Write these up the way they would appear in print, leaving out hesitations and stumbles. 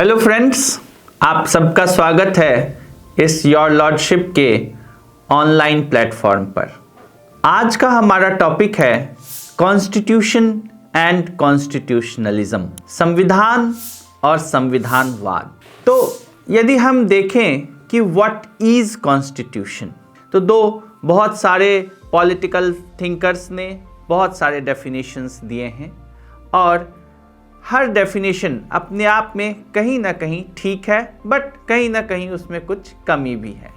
Hello friends, आप सबका स्वागत है इस योर लॉर्डशिप के ऑनलाइन प्लेटफॉर्म पर। आज का हमारा टॉपिक है कॉन्स्टिट्यूशन एंड कॉन्स्टिट्यूशनलिज्म, संविधान और संविधानवाद। तो यदि हम देखें कि व्हाट इज कॉन्स्टिट्यूशन, तो बहुत सारे पॉलिटिकल थिंकर्स ने बहुत सारे डेफिनेशंस दिए हैं और हर डेफिनेशन अपने आप में कहीं ना कहीं ठीक है, बट कहीं ना कहीं उसमें कुछ कमी भी है।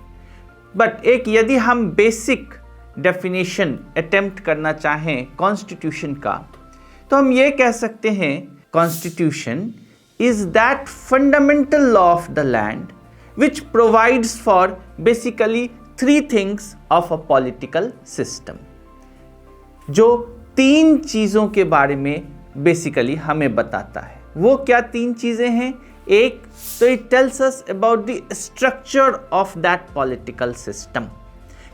बट एक यदि हम बेसिक डेफिनेशन अटेम्प्ट करना चाहें कॉन्स्टिट्यूशन का, तो हम ये कह सकते हैं constitution is that fundamental law of the land which provides for basically three things of a political system, जो तीन चीज़ों के बारे में बेसिकली हमें बताता है। वो क्या तीन चीजें हैं? एक तो it tells us about the structure of that political system,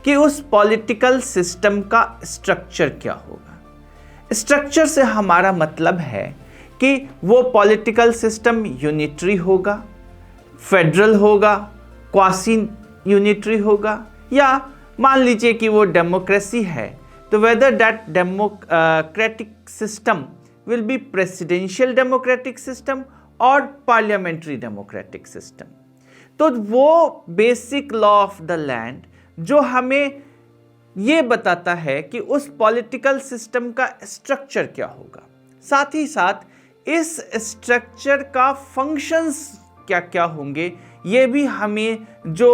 कि उस पॉलिटिकल सिस्टम का स्ट्रक्चर क्या होगा। स्ट्रक्चर से हमारा मतलब है कि वो पॉलिटिकल सिस्टम यूनिटरी होगा, फेडरल होगा, क्वासी यूनिटरी होगा, या मान लीजिए कि वो डेमोक्रेसी है, तो whether that democratic system will be presidential democratic system और parliamentary democratic system। तो वो basic law of the land जो हमें ये बताता है कि उस political system का structure क्या होगा, साथ ही साथ इस structure का functions क्या क्या होंगे, ये भी हमें जो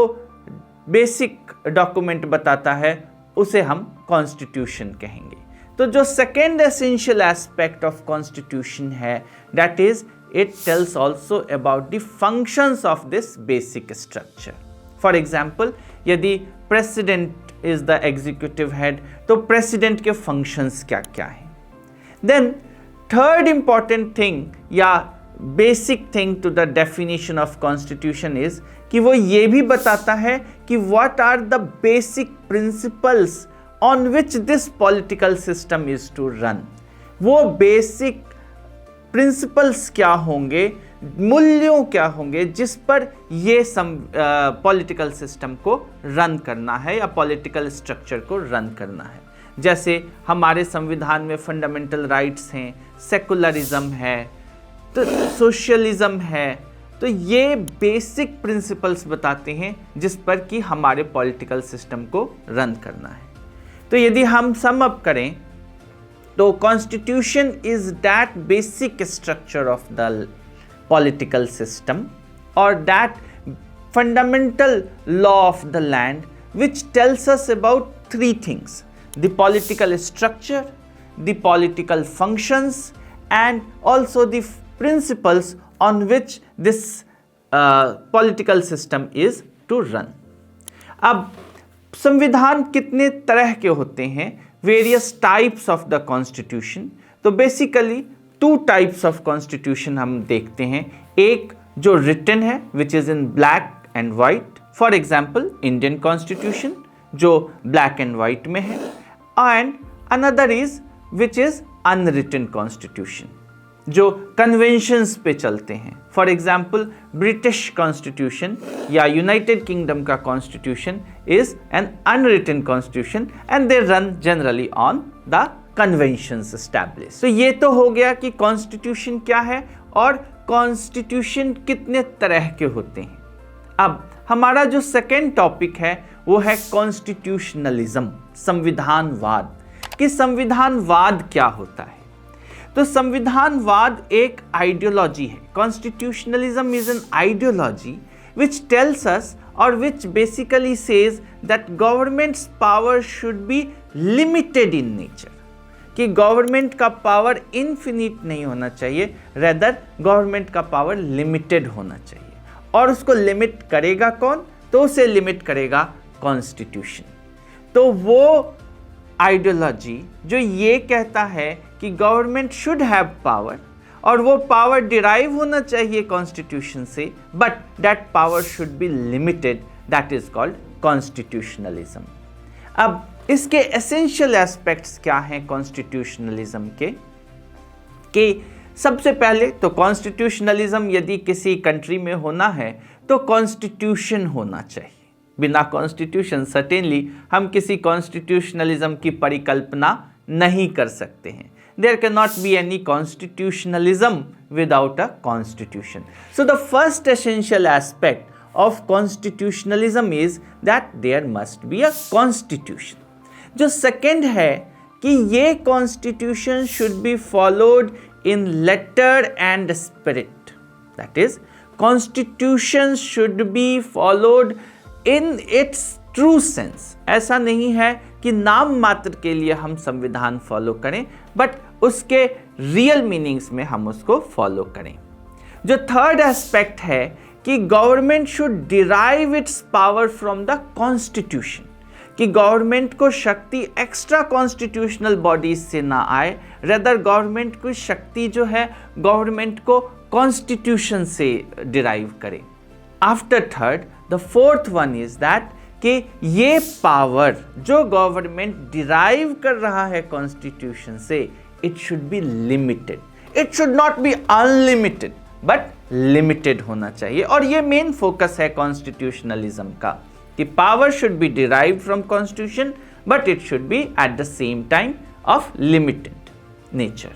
basic document बताता है उसे हम constitution कहेंगे। तो जो second essential aspect of constitution है, that is it tells also about the functions of this basic structure. For example, यदि president is the executive head, तो प्रेसिडेंट के फंक्शंस क्या क्या हैं। देन थर्ड इंपॉर्टेंट थिंग या basic thing to the definition of constitution is कि वो ये भी बताता है कि what are the basic principles on which this political system is to run। वो बेसिक प्रिंसिपल्स क्या होंगे, मूल्यों क्या होंगे जिस पर ये पॉलिटिकल सिस्टम को रन करना है या पॉलिटिकल स्ट्रक्चर को रन करना है। जैसे हमारे संविधान में फंडामेंटल राइट्स हैं, सेकुलरिज्म है, तो सोशलिज्म है। तो ये बेसिक प्रिंसिपल्स बताते हैं जिस पर कि हमारे पॉलिटिकल सिस्टम को रन करना है। तो यदि हम सम अप करें तो constitution is that basic structure of the political system और that fundamental law of the land which tells us about three things: the political structure, the political functions and also the principles on which this political system is to run. अब संविधान कितने तरह के होते हैं? Various types of the constitution. तो basically two types of constitution हम देखते हैं। एक जो रिटन है which is in black and white, for example Indian constitution जो ब्लैक एंड वाइट में है, and another is which is unwritten constitution जो कन्वेंशंस पे चलते हैं। फॉर एग्जाम्पल ब्रिटिश कॉन्स्टिट्यूशन या यूनाइटेड किंगडम का constitution is an unwritten constitution and they run generally on the conventions established. तो ये तो हो गया कि कॉन्स्टिट्यूशन क्या है और कॉन्स्टिट्यूशन कितने तरह के होते हैं। अब हमारा जो सेकेंड टॉपिक है वो है कॉन्स्टिट्यूशनलिज्म, संविधानवाद, कि संविधानवाद क्या होता है। तो संविधानवाद एक आइडियोलॉजी है। Constitutionalism is an ideology which tells us और which basically says that governments power should be limited in nature, कि गवर्नमेंट का पावर इनफिनिट नहीं होना चाहिए, रेदर गवर्नमेंट का पावर लिमिटेड होना चाहिए। और उसको लिमिट करेगा कौन? तो उसे लिमिट करेगा कॉन्स्टिट्यूशन। तो वो आइडियोलॉजी जो ये कहता है कि गवर्नमेंट शुड हैव पावर और वो पावर डिराइव होना चाहिए कॉन्स्टिट्यूशन से, but that power should be limited, that is called constitutionalism. अब इसके एसेंशियल एस्पेक्ट्स क्या हैं कॉन्स्टिट्यूशनलिज्म के? कि सबसे पहले तो कॉन्स्टिट्यूशनलिज्म यदि किसी कंट्री में होना है तो कॉन्स्टिट्यूशन होना चाहिए। बिना कॉन्स्टिट्यूशन सर्टेनली हम किसी कॉन्स्टिट्यूशनलिज्म की परिकल्पना नहीं कर सकते हैं। There can not be any constitutionalism without a constitution. So the first essential aspect of constitutionalism is that there must be a constitution। जो सेकेंड है कि ये constitution should be followed in letter and spirit, that is constitution should be followed in its true sense. ऐसा नहीं है कि नाम मात्र के लिए हम संविधान फॉलो करें, बट उसके रियल मीनिंग्स में हम उसको फॉलो करें। जो थर्ड एस्पेक्ट है कि government should derive it's power from the constitution, कि गवर्नमेंट को शक्ति एक्स्ट्रा कॉन्स्टिट्यूशनल बॉडीज से ना आए, रेदर गवर्नमेंट की शक्ति जो है गवर्नमेंट को कॉन्स्टिट्यूशन से डिराइव करे। After third, the fourth one is that कि ये पावर जो गवर्नमेंट डिराइव कर रहा है कॉन्स्टिट्यूशन से, it should be limited. It should not be unlimited but limited होना चाहिए। और ये मेन फोकस है कॉन्स्टिट्यूशनलिज्म का कि power should B derived from constitution but it should be at the same time of limited nature.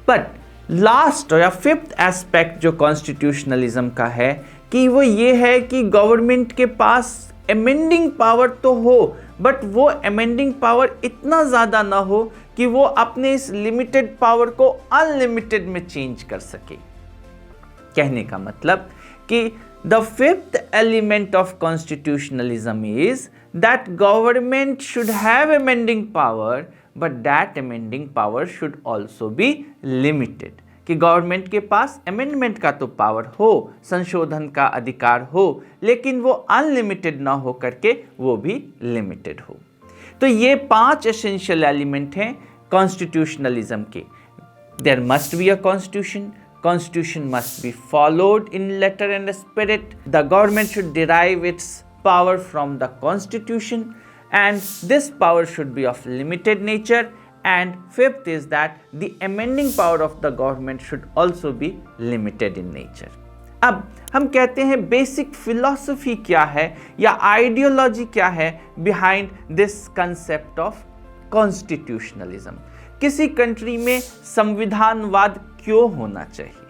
But last या fifth aspect जो constitutionalism का है कि वो ये है कि गवर्नमेंट के पास अमेंडिंग पावर तो हो, बट वो अमेंडिंग पावर इतना ज़्यादा ना हो कि वो अपने इस लिमिटेड पावर को अनलिमिटेड में चेंज कर सके। कहने का मतलब कि the fifth element of constitutionalism is that government should have amending power but that amending power should also be limited, कि गवर्नमेंट के पास अमेंडमेंट का तो पावर हो, संशोधन का अधिकार हो, लेकिन वो अनलिमिटेड ना हो करके वो भी लिमिटेड हो। तो ये 5 एसेंशियल एलिमेंट हैं कॉन्स्टिट्यूशनलिज्म के। There must be a constitution, Constitution must be followed in letter and spirit, the government should derive its power from the constitution, and this power should be of limited nature, and fifth is that the amending power of the government should also be limited in nature। अब हम कहते हैं basic philosophy क्या है या ideology क्या है behind this concept of constitutionalism. किसी कंट्री में संविधानवाद क्यों होना चाहिए?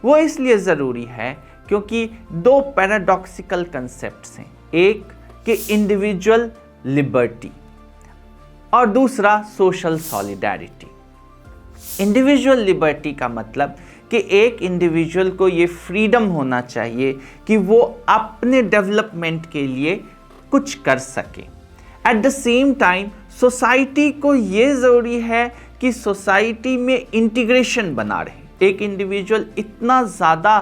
वो इसलिए ज़रूरी है क्योंकि 2 पैराडॉक्सिकल कंसेप्ट्स हैं, एक कि इंडिविजुअल लिबर्टी और दूसरा सोशल सॉलिडारिटी। इंडिविजुअल लिबर्टी का मतलब कि एक इंडिविजुअल को ये फ्रीडम होना चाहिए कि वो अपने डेवलपमेंट के लिए कुछ कर सके। At the same time society को ये ज़रूरी है कि सोसाइटी में इंटीग्रेशन बना रहे। एक इंडिविजुअल इतना ज़्यादा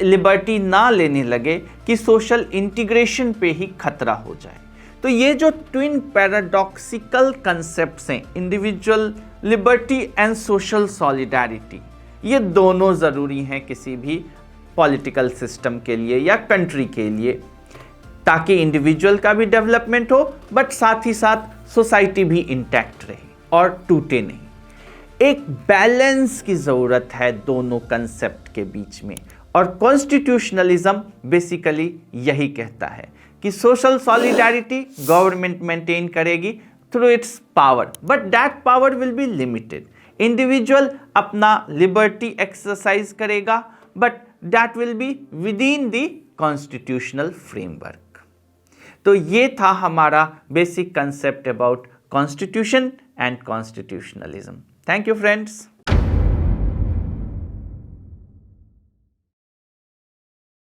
लिबर्टी ना लेने लगे कि सोशल इंटीग्रेशन पे ही खतरा हो जाए। तो ये जो ट्विन पैराडॉक्सिकल कंसेप्ट्स हैं, individual liberty and social solidarity, ये दोनों ज़रूरी हैं किसी भी पॉलिटिकल सिस्टम के लिए या कंट्री के लिए, ताकि इंडिविजुअल का भी डेवलपमेंट हो बट साथ ही साथ सोसाइटी भी इंटैक्ट रहे और टूटे नहीं। एक बैलेंस की ज़रूरत है दोनों कंसेप्ट के बीच में, और कॉन्स्टिट्यूशनलिज्म बेसिकली यही कहता है कि सोशल सॉलिडारिटी गवर्नमेंट मेंटेन करेगी through it's power, but that power will be limited. Individual अपना लिबर्टी एक्सरसाइज करेगा but that will be with in the constitutional framework. तो ये था हमारा basic concept about constitution and constitutionalism. Thank you friends.